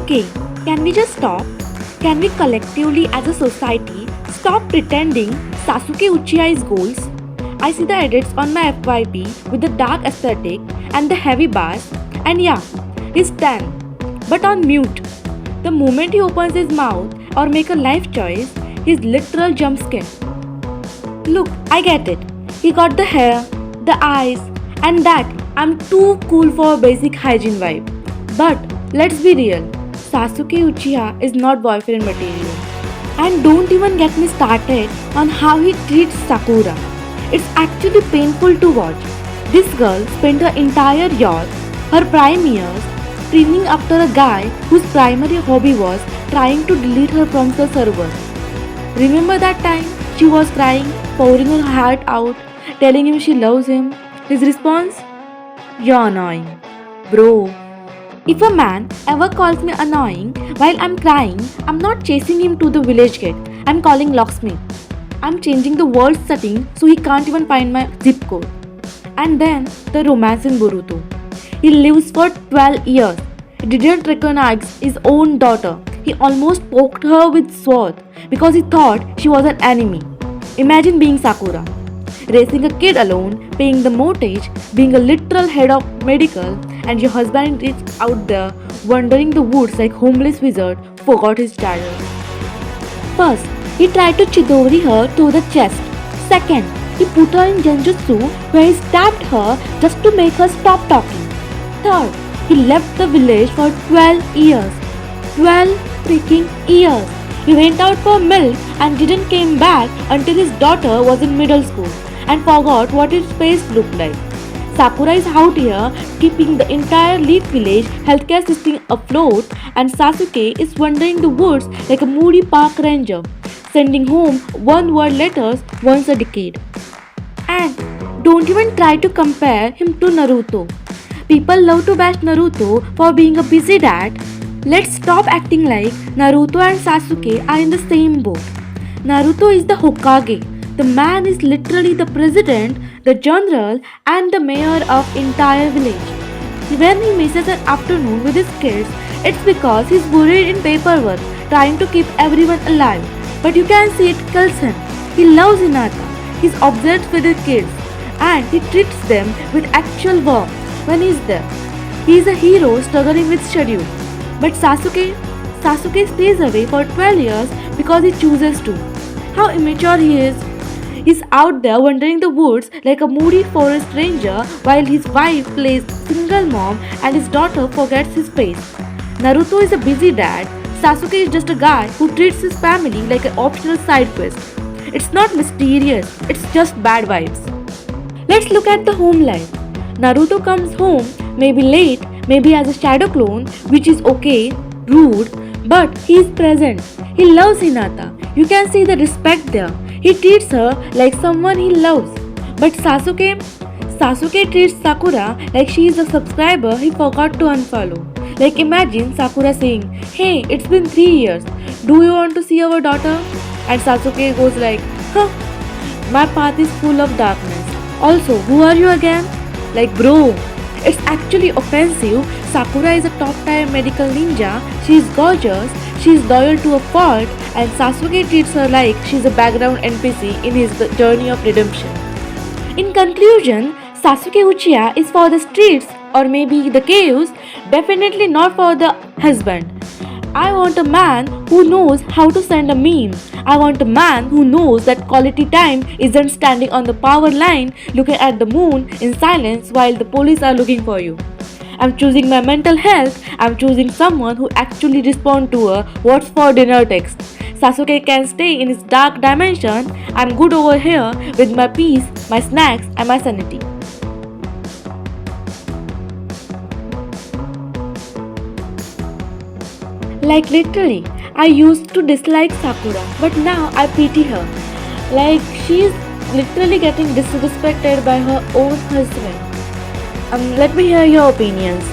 Okay, can we just stop? Can we collectively as a society stop pretending Sasuke Uchiha is goals? I see the edits on my FYP with the dark aesthetic and the heavy bars, and yeah, he's tan, but on mute. The moment he opens his mouth or make a life choice, he's literal jump scare. Look, I get it. He got the hair, the eyes, and that I'm too cool for a basic hygiene vibe. But let's be real, Sasuke Uchiha is not boyfriend material. And don't even get me started on how he treats Sakura. It's actually painful to watch. This girl spent her entire youth, her prime years, training after a guy whose primary hobby was trying to delete her from the server. Remember that time she was crying, pouring her heart out, telling him she loves him? His response? You're annoying. Bro. If a man ever calls me annoying while I'm crying, I'm not chasing him to the village gate. I'm calling locksmith. I'm changing the world setting so he can't even find my zip code. And then the romance in Boruto. He lives for 12 years. He didn't recognize his own daughter. He almost poked her with sword because he thought she was an enemy. Imagine being Sakura, raising a kid alone, paying the mortgage, being a literal head of medical, and your husband is out there wandering the woods like homeless wizard forgot his child. First, he tried to Chidori her to the chest. Second, he put her in Genjutsu where he stabbed her just to make her stop talking. Third, he left the village for 12 years. 12 freaking years. He went out for milk and didn't came back until his daughter was in middle school and forgot what his face looked like. Sakura is out here keeping the entire Leaf Village healthcare system afloat, and Sasuke is wandering the woods like a moody park ranger, sending home one-word letters once a decade. And don't even try to compare him to Naruto. People love to bash Naruto for being a busy dad. Let's stop acting like Naruto and Sasuke are in the same boat. Naruto is the Hokage. The man is literally the president, the general, and the mayor of entire village. When he misses an afternoon with his kids, it's because he's buried in paperwork, trying to keep everyone alive. But you can see it kills him. He loves Hinata. He's obsessed with his kids, and he treats them with actual warmth when he's there. He's a hero struggling with schedule. But Sasuke stays away for 12 years because he chooses to. How immature he is. He's out there wandering the woods like a moody forest ranger while his wife plays single mom and his daughter forgets his face. Naruto is a busy dad. Sasuke is just a guy who treats his family like an optional side quest. It's not mysterious, it's just bad vibes. Let's look at the home life. Naruto comes home, maybe late, maybe as a shadow clone, which is okay, rude, but he is present. He loves Hinata. You can see the respect there. He treats her like someone he loves. But Sasuke treats Sakura like she is a subscriber he forgot to unfollow. Like imagine Sakura saying, "Hey, it's been 3 years. Do you want to see our daughter?" And Sasuke goes like, "Huh, my path is full of darkness. Also, who are you again?" Like bro, it's actually offensive. Sakura is a top-tier medical ninja. She is gorgeous. She is loyal to a fault, and Sasuke treats her like she's a background NPC in his journey of redemption. In conclusion, Sasuke Uchiha is for the streets or maybe the caves, definitely not for the husband. I want a man who knows how to send a meme. I want a man who knows that quality time isn't standing on the power line looking at the moon in silence while the police are looking for you. I'm choosing my mental health. I'm choosing someone who actually responds to a "what's for dinner" text. Sasuke can stay in his dark dimension. I'm good over here with my peace, my snacks, and my sanity. Like literally, I used to dislike Sakura, but now I pity her. Like she's literally getting disrespected by her own husband. Let me hear your opinions.